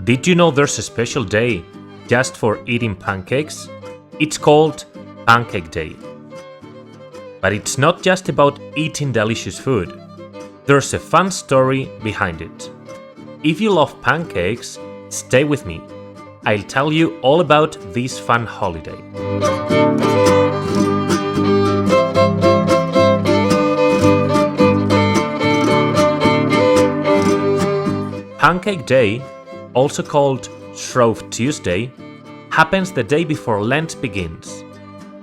Did you know there's a special day just for eating pancakes? It's called Pancake Day. But it's not just about eating delicious food. There's a fun story behind it. If you love pancakes, stay with me. I'll tell you all about this fun holiday. Pancake Day, also called Shrove Tuesday, happens the day before Lent begins.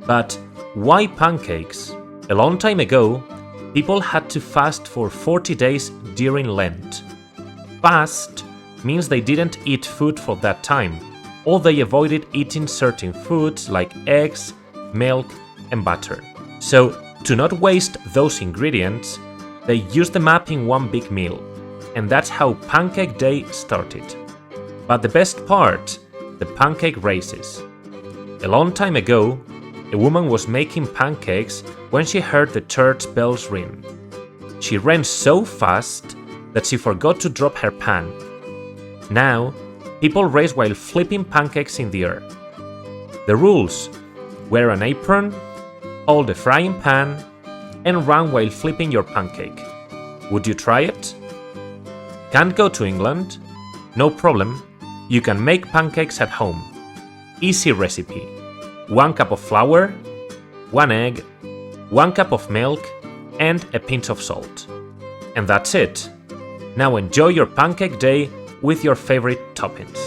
But why pancakes? A long time ago, people had to fast for 40 days during Lent. Fast means they didn't eat food for that time, or they avoided eating certain foods like eggs, milk, and butter. So, to not waste those ingredients, they used them up in one big meal, and that's how Pancake Day started. But the best part, the pancake races. A long time ago, a woman was making pancakes when she heard the church bells ring. She ran so fast that she forgot to drop her pan. Now, people race while flipping pancakes in the air. The rules: wear an apron, hold a frying pan, and run while flipping your pancake. Would you try it? Can't go to England? No problem, you can make pancakes at home. Easy recipe: 1 cup of flour, 1 egg, 1 cup of milk, and a pinch of salt. And that's it. Now enjoy your Pancake Day with your favorite toppings.